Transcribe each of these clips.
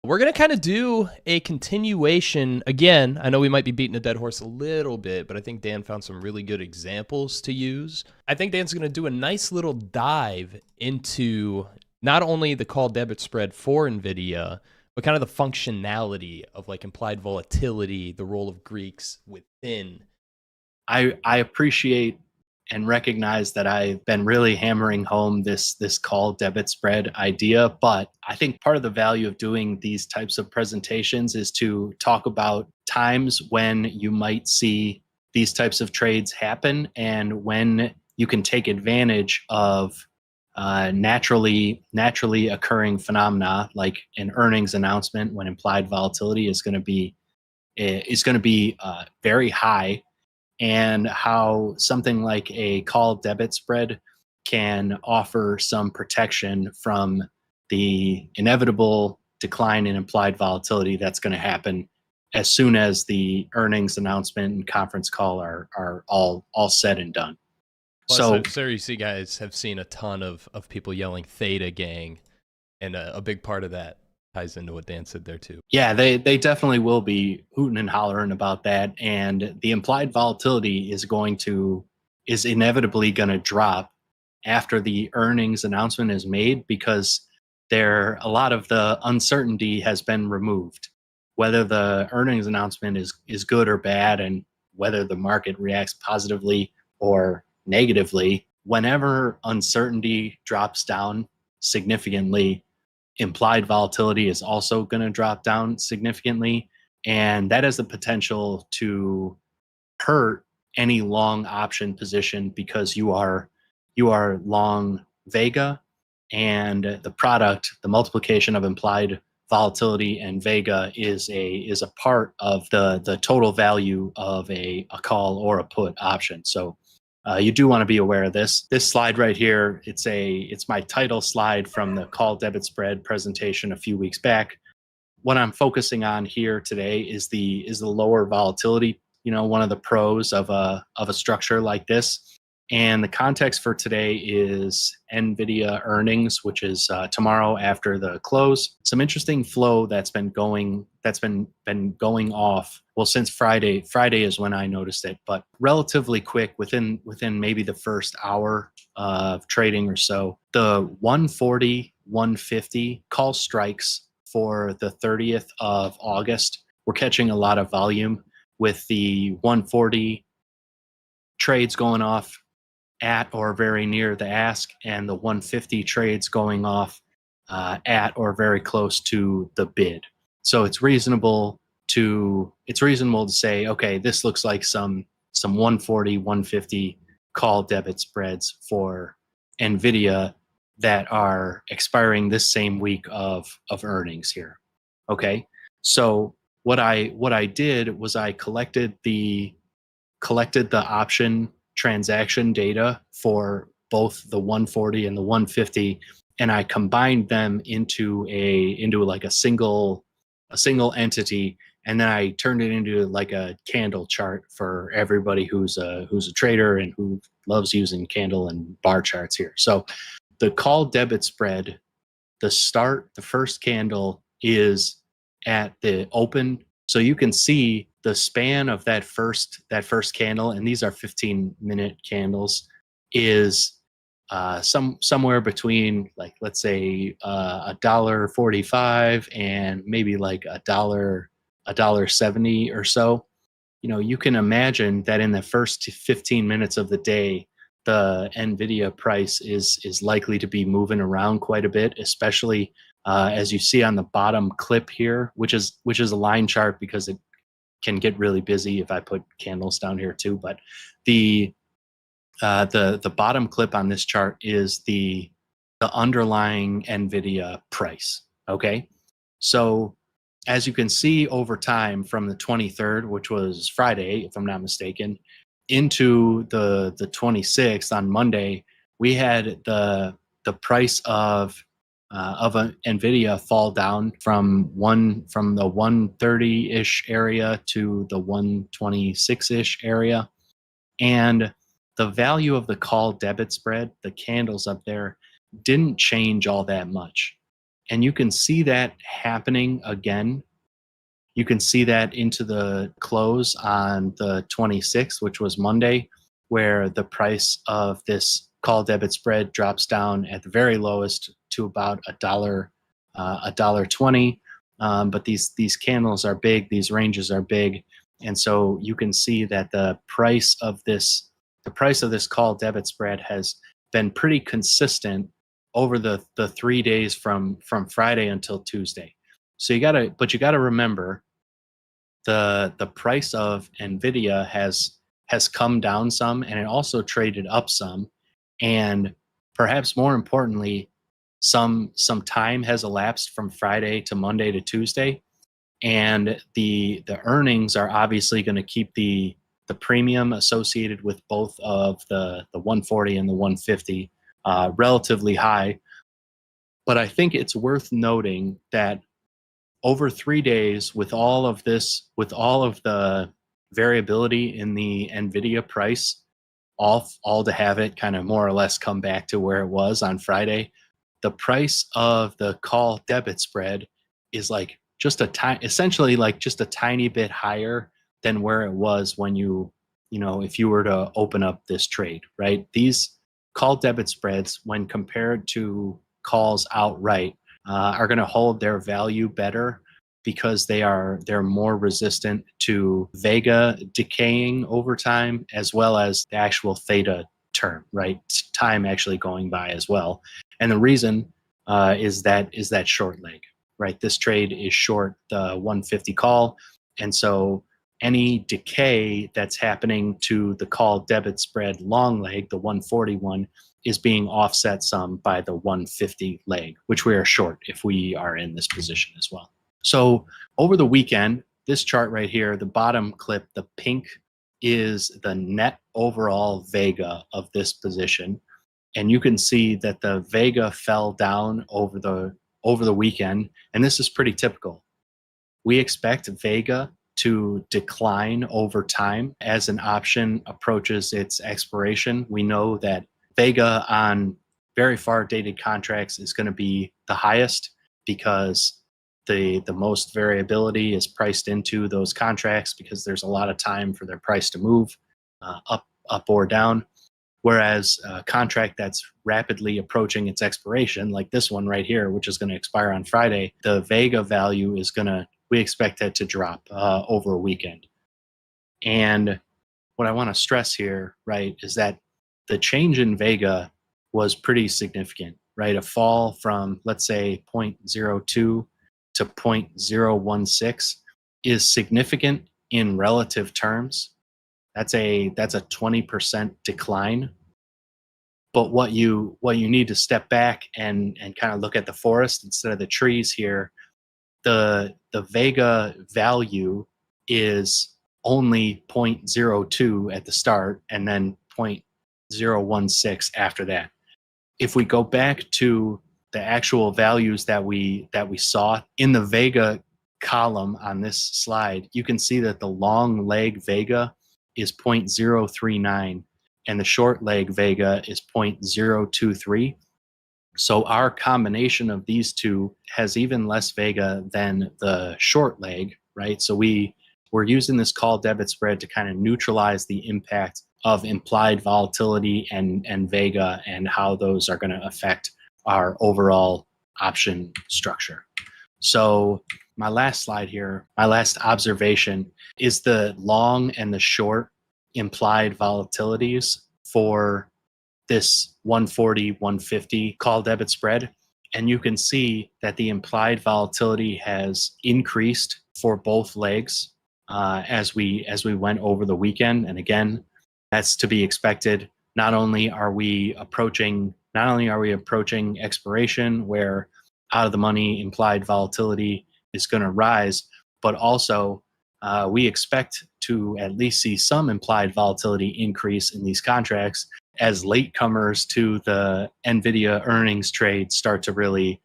We're going to kind of do a continuation. Again, I know we might be beating a dead horse a little bit, but I think Dan found some really good examples to use. I think Dan's going to do a nice little dive into not only the call debit spread for NVIDIA, but kind of the functionality of like implied volatility, the role of Greeks within. I appreciate and recognize that I've been really hammering home this call debit spread idea, but I think part of the value of doing these types of presentations is to talk about times when you might see these types of trades happen and when you can take advantage of naturally occurring phenomena like an earnings announcement when implied volatility is going to be very high, and how something like a call debit spread can offer some protection from the inevitable decline in implied volatility that's going to happen as soon as the earnings announcement and conference call are all said and done. Plus, so you see guys have seen a ton of people yelling Theta Gang, and a big part of that ties into what Dan said there too. Yeah, they definitely will be hooting and hollering about that, and the implied volatility is inevitably going to drop after the earnings announcement is made, because a lot of the uncertainty has been removed. Whether the earnings announcement is good or bad, and whether the market reacts positively or negatively, whenever uncertainty drops down significantly, implied volatility is also going to drop down significantly, and that has the potential to hurt any long option position, because you are long Vega, and the multiplication of implied volatility and Vega is a part of the total value of a call or a put option. So you do want to be aware of this. This slide right here, it's my title slide from the call debit spread presentation a few weeks back. What I'm focusing on here today is the lower volatility, one of the pros of a structure like this. And the context for today is NVIDIA earnings, which is tomorrow after the close. Some interesting flow that's been going off. Well, since Friday is when I noticed it, but relatively quick, within maybe the first hour of trading or so. The 140, 150 call strikes for the 30th of August were catching a lot of volume, with the 140 trades going off at or very near the ask, and the 150 trades going off at or very close to the bid. So it's reasonable to say, okay, this looks like some 140, 150 call debit spreads for NVIDIA that are expiring this same week of earnings here. Okay, so what I did was I collected the option transaction data for both the 140 and the 150, and I combined them into like a single entity, and then I turned it into like a candle chart for everybody who's a trader and who loves using candle and bar charts here. So the call debit spread, the first candle is at the open, so you can see the span of that first candle, and these are 15-minute candles, is somewhere between, like, let's say $1.45 and maybe like $1.70 or so. You can imagine that in the first 15 minutes of the day, the NVIDIA price is likely to be moving around quite a bit, especially as you see on the bottom clip here, which is a line chart because it can get really busy if I put candles down here too. But the bottom clip on this chart is the underlying NVIDIA price. Okay, so as you can see over time, from the 23rd, which was Friday, if I'm not mistaken, into the 26th on Monday, we had the price of NVIDIA fall down from the 130-ish area to the 126-ish area, and the value of the call debit spread, the candles up there, didn't change all that much. And you can see that happening again. You can see that into the close on the 26th, which was Monday, where the price of this call debit spread drops down at the very lowest to about $1.20. But these candles are big, these ranges are big, and so you can see that the price of this call debit spread has been pretty consistent over the 3 days from Friday until Tuesday. So you gotta remember the price of NVIDIA has come down some, and it also traded up some, and perhaps more importantly, some time has elapsed from Friday to Monday to Tuesday, and the earnings are obviously going to keep the premium associated with both of the 140 and the 150 relatively high. But I think it's worth noting that over 3 days, with all of the variability in the NVIDIA price, all to have it kind of more or less come back to where it was on Friday, the price of the call debit spread is like essentially like just a tiny bit higher than where it was when if you were to open up this trade, right? These call debit spreads, when compared to calls outright, are going to hold their value better because they're more resistant to vega decaying over time, as well as the actual theta term, right? Time actually going by as well. And the reason is that short leg, right? This trade is short the 150 call, and so any decay that's happening to the call debit spread long leg, the 141, is being offset some by the 150 leg, which we are short if we are in this position as well. So over the weekend, this chart right here, the bottom clip, the pink, is the net overall vega of this position. And you can see that the vega fell down over the weekend, and this is pretty typical. We expect vega to decline over time as an option approaches its expiration. We know that vega on very far dated contracts is going to be the highest because the most variability is priced into those contracts because there's a lot of time for their price to move up or down. Whereas a contract that's rapidly approaching its expiration, like this one right here, which is going to expire on Friday, the vega value we expect it to drop over a weekend. And what I want to stress here, right, is that the change in vega was pretty significant, right? A fall from, let's say, 0.02 to 0.016 is significant in relative terms. That's a 20% decline. But what you need to step back and kind of look at the forest instead of the trees here. The vega value is only 0.02 at the start and then 0.016 after that. If we go back to the actual values that we saw in the vega column on this slide, you can see that the long leg vega is 0.039 and the short leg vega is 0.023. So our combination of these two has even less vega than the short leg, right? So we're using this call debit spread to kind of neutralize the impact of implied volatility and vega and how those are going to affect our overall option structure. So my last slide here, my last observation is the long and the short implied volatilities for this 140, 150 call debit spread. And you can see that the implied volatility has increased for both legs as we went over the weekend. And again, that's to be expected. Not only are we approaching expiration where out of the money implied volatility is going to rise, but also we expect to at least see some implied volatility increase in these contracts as latecomers to the NVIDIA earnings trade start to really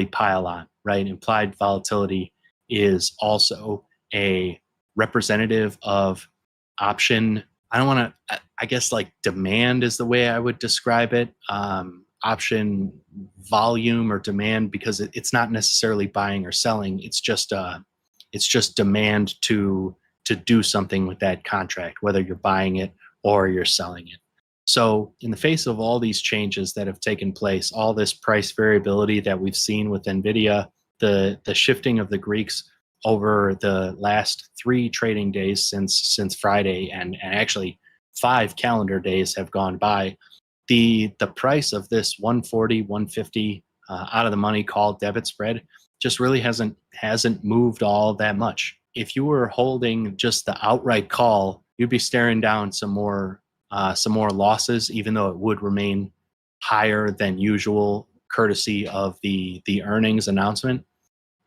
pile on, right? Implied volatility is also a representative of option. I don't want to, I guess like demand is the way I would describe it. option volume or demand, because it's not necessarily buying or selling. It's just demand to do something with that contract, whether you're buying it or you're selling it. So in the face of all these changes that have taken place, all this price variability that we've seen with NVIDIA, the shifting of the Greeks over the last 3 trading days since Friday, and actually 5 calendar days have gone by, the price of this 140, 150 out of the money call debit spread just really hasn't moved all that much. If you were holding just the outright call, you'd be staring down some more losses, even though it would remain higher than usual courtesy of the earnings announcement.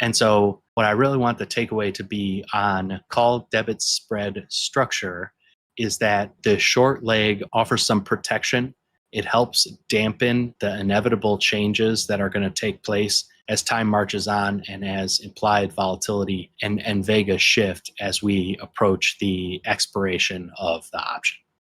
And so what I really want the takeaway to be on call debit spread structure is that the short leg offers some protection. It helps dampen the inevitable changes that are going to take place as time marches on and as implied volatility and Vega shift as we approach the expiration of the option.